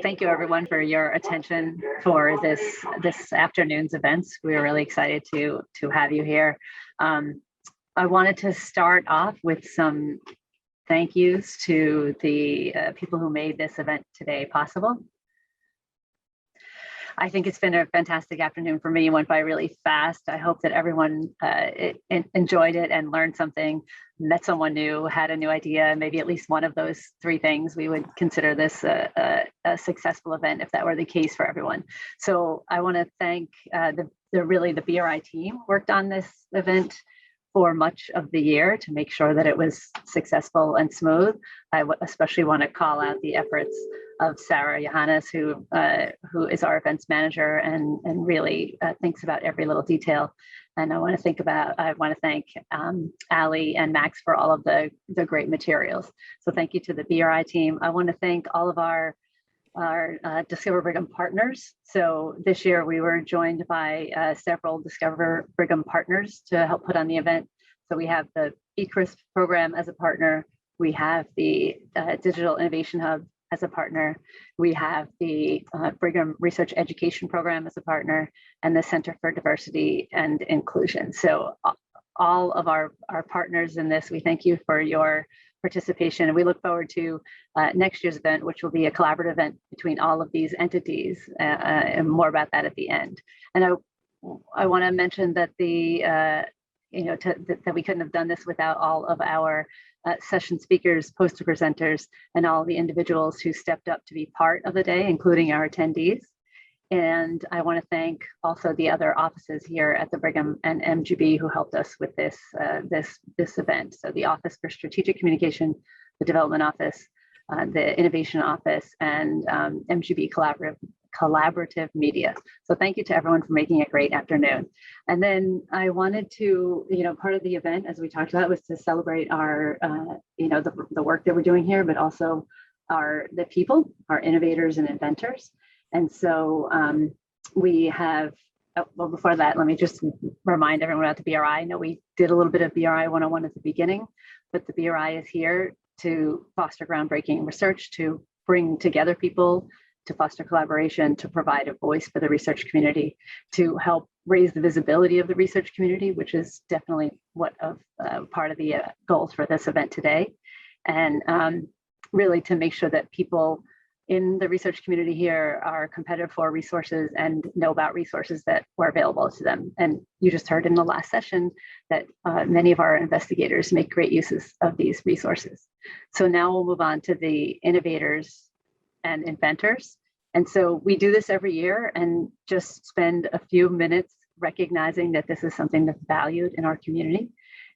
thank you everyone for your attention for this afternoon's events. We're really excited to have you here. I wanted to start off with some thank yous to the people who made this event today possible. I think it's been a fantastic afternoon for me. It went by really fast. I hope that everyone enjoyed it and learned something, met someone new, had a new idea, maybe at least one of those three things. We would consider this a successful event if that were the case for everyone. So I want to thank the BRI team worked on this event for much of the year to make sure that it was successful and smooth. I especially want to call out the efforts of Sarah Johannes, who is our events manager and really thinks about every little detail. And I want to thank Ali and Max for all of the great materials. So thank you to the BRI team. I want to thank all of our Discover Brigham partners. So this year we were joined by several Discover Brigham partners to help put on the event. So we have the eCrisp program as a partner. We have the Digital Innovation Hub as a partner. We have the Brigham Research Education Program as a partner, and the Center for Diversity and Inclusion. So all of our partners in this, we thank you for your participation, and we look forward to next year's event, which will be a collaborative event between all of these entities, and more about that at the end. And I want to mention that that we couldn't have done this without all of our session speakers, poster presenters, and all the individuals who stepped up to be part of the day, including our attendees. And I want to thank also the other offices here at the Brigham and MGB who helped us with this event. So the Office for Strategic Communication, the Development Office, the Innovation Office, and MGB Collaborative Media. So thank you to everyone for making a great afternoon. And then I wanted to, part of the event, as we talked about, was to celebrate our, the work that we're doing here, but also the people, our innovators and inventors. And so we have, well, before that, let me just remind everyone about the BRI. I know we did a little bit of BRI 101 at the beginning, but the BRI is here to foster groundbreaking research, to bring together people, to foster collaboration, to provide a voice for the research community, to help raise the visibility of the research community, which is definitely part of the goals for this event today. And really to make sure that people in the research community here are competitive for resources and know about resources that were available to them. And you just heard in the last session that many of our investigators make great uses of these resources. So now we'll move on to the innovators and inventors. And so we do this every year and just spend a few minutes recognizing that this is something that's valued in our community.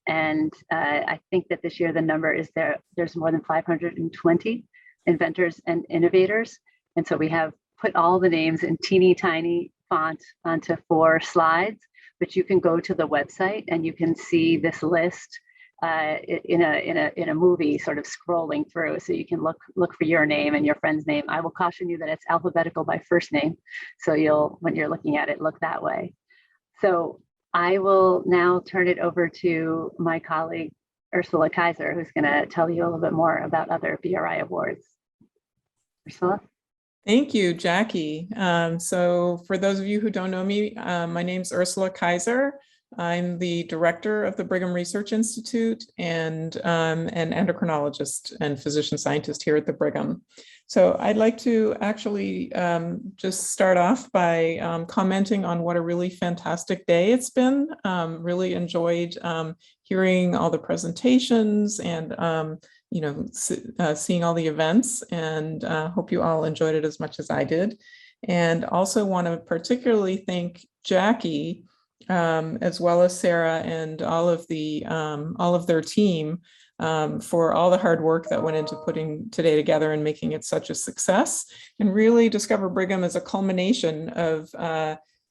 And I think that this year the number is there's more than 520 inventors and innovators. And so we have put all the names in teeny tiny font onto 4 slides, but you can go to the website and you can see this list in a movie, sort of scrolling through, so you can look for your name and your friend's name. I will caution you that it's alphabetical by first name, so when you're looking at it, look that way. So I will now turn it over to my colleague Ursula Kaiser, who's going to tell you a little bit more about other BRI awards. Ursula. Thank you, Jackie. So for those of you who don't know me, my name's Ursula Kaiser. I'm the director of the Brigham Research Institute and an endocrinologist and physician scientist here at the Brigham. So I'd like to actually just start off by commenting on what a really fantastic day it's been. Really enjoyed hearing all the presentations and seeing all the events, and hope you all enjoyed it as much as I did. And also want to particularly thank Jackie, as well as Sarah and all of their team for all the hard work that went into putting today together and making it such a success. And really Discover Brigham as a culmination of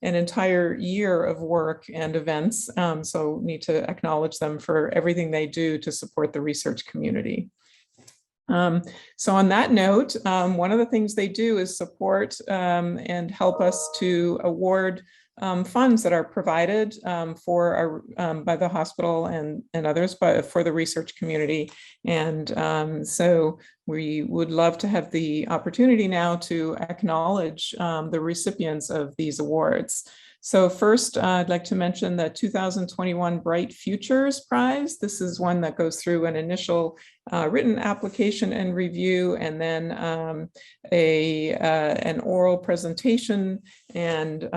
an entire year of work and events. So need to acknowledge them for everything they do to support the research community. So on that note, one of the things they do is support and help us to award funds that are provided for our, by the hospital and others, but for the research community. And so we would love to have the opportunity now to acknowledge the recipients of these awards. So first, I'd like to mention the 2021 Bright Futures Prize. This is one that goes through an initial written application and review, and then an oral presentation, and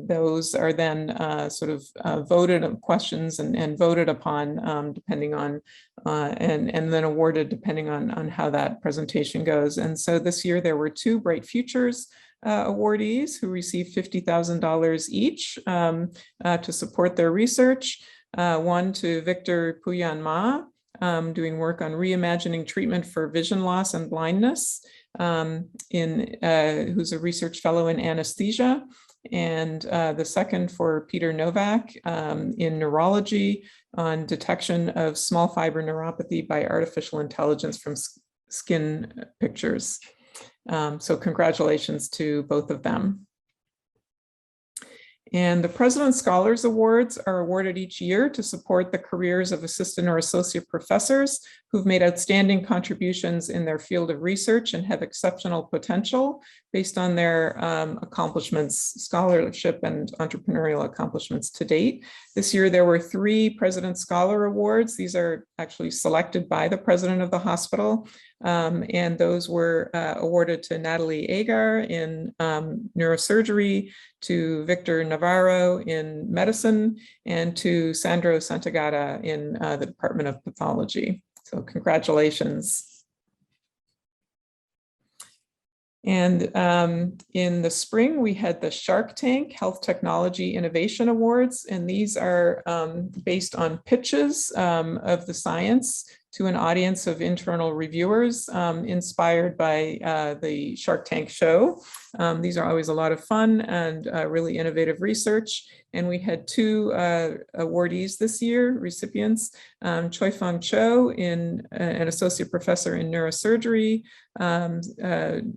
those are then sort of voted questions and voted upon depending on, and then awarded depending on how that presentation goes. And so this year there were 2 Bright Futures awardees who received $50,000 each to support their research. One to Victor Puyan Ma, doing work on reimagining treatment for vision loss and blindness, who's a research fellow in anesthesia. And the second for Peter Novak in neurology on detection of small fiber neuropathy by artificial intelligence from skin pictures. So congratulations to both of them. And the President's Scholars Awards are awarded each year to support the careers of assistant or associate professors who've made outstanding contributions in their field of research and have exceptional potential based on their accomplishments, scholarship and entrepreneurial accomplishments to date. This year, there were 3 President's Scholar Awards. These are actually selected by the president of the hospital. And those were awarded to Natalie Agar in neurosurgery, to Victor Navarro in medicine, and to Sandro Santagata in the Department of Pathology. So congratulations. And in the spring, we had the Shark Tank Health Technology Innovation Awards, and these are based on pitches of the science to an audience of internal reviewers inspired by the Shark Tank show. These are always a lot of fun and really innovative research. And we had 2 awardees this year, recipients, Choi Fong Cho, an associate professor in neurosurgery, on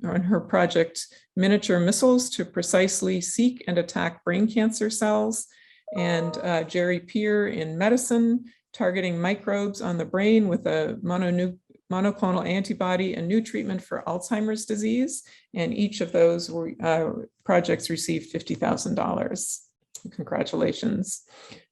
her project, Miniature Missiles to Precisely Seek and Attack Brain Cancer Cells, and Jerry Peer in medicine, targeting microbes on the brain with a monoclonal antibody, a new treatment for Alzheimer's disease. And each of those projects received $50,000. Congratulations.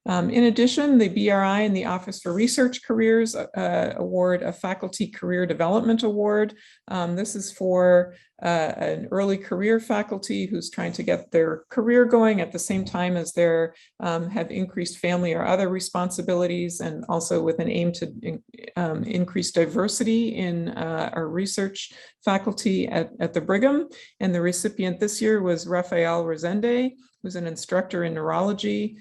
In addition, the BRI and the Office for Research Careers award a Faculty Career Development Award. This is for an early career faculty who's trying to get their career going at the same time as they have increased family or other responsibilities, and also with an aim to increase diversity in our research faculty at the Brigham. And the recipient this year was Rafael Rosende, who's an instructor in neurology,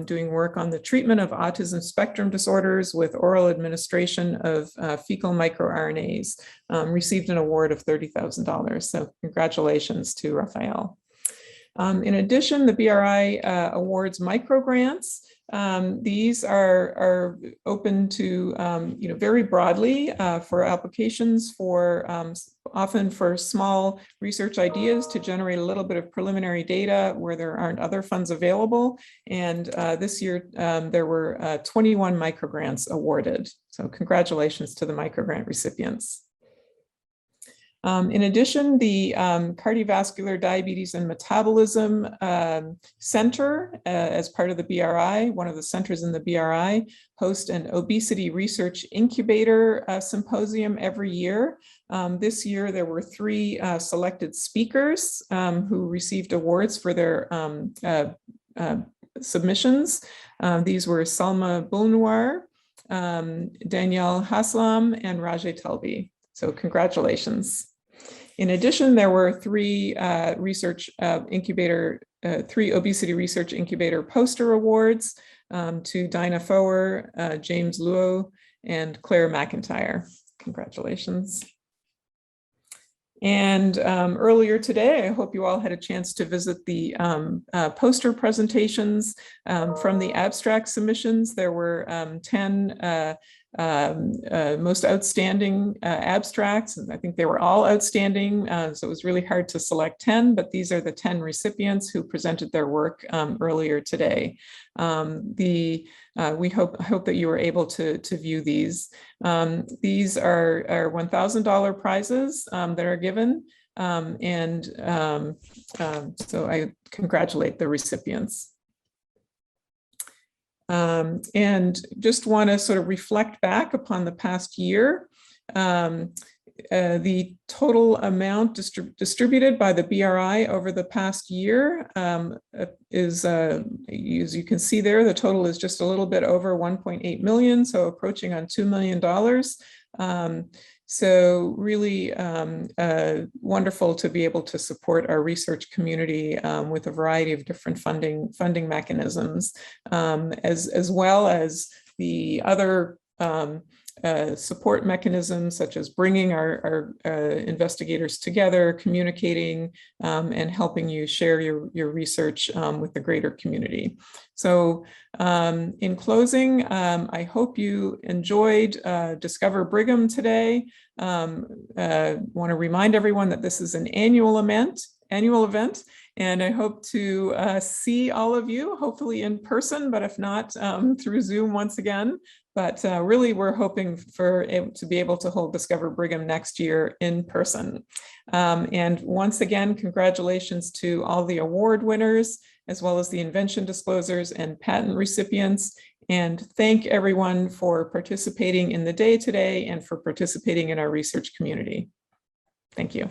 doing work on the treatment of autism spectrum disorders with oral administration of fecal microRNAs, received an award of $30,000. So congratulations to Rafael. In addition, the BRI awards microgrants. These are open to, very broadly for applications for often for small research ideas to generate a little bit of preliminary data where there aren't other funds available. And this year there were 21 microgrants awarded. So congratulations to the microgrant recipients. In addition, the Cardiovascular Diabetes and Metabolism Center, as part of the BRI, one of the centers in the BRI, host an Obesity Research Incubator Symposium every year. This year, there were 3 selected speakers who received awards for their submissions. These were Salma Bulnwar, Danielle Haslam, and Rajay Talbi. So congratulations. In addition, there were 3 3 Obesity Research Incubator poster awards to Dinah Fower, James Luo, and Claire McIntyre. Congratulations. And earlier today, I hope you all had a chance to visit the poster presentations from the abstract submissions. There were 10 most outstanding abstracts. And I think they were all outstanding, so it was really hard to select 10, but these are the 10 recipients who presented their work earlier today. We hope that you were able to view these. These are $1,000 prizes that are given, so I congratulate the recipients. And just want to sort of reflect back upon the past year. The total amount distributed by the BRI over the past year is, as you can see there, the total is just a little bit over 1.8 million, so approaching on $2 million. So really wonderful to be able to support our research community with a variety of different funding mechanisms, as well as the other support mechanisms, such as bringing our investigators together, communicating, and helping you share your research with the greater community. So in closing, I hope you enjoyed Discover Brigham today. Want to remind everyone that this is an annual event, and I hope to see all of you, hopefully in person, but if not, through Zoom once again. But really, we're hoping to be able to hold Discover Brigham next year in person. And once again, congratulations to all the award winners, as well as the invention disclosures and patent recipients. And thank everyone for participating in the day today and for participating in our research community. Thank you.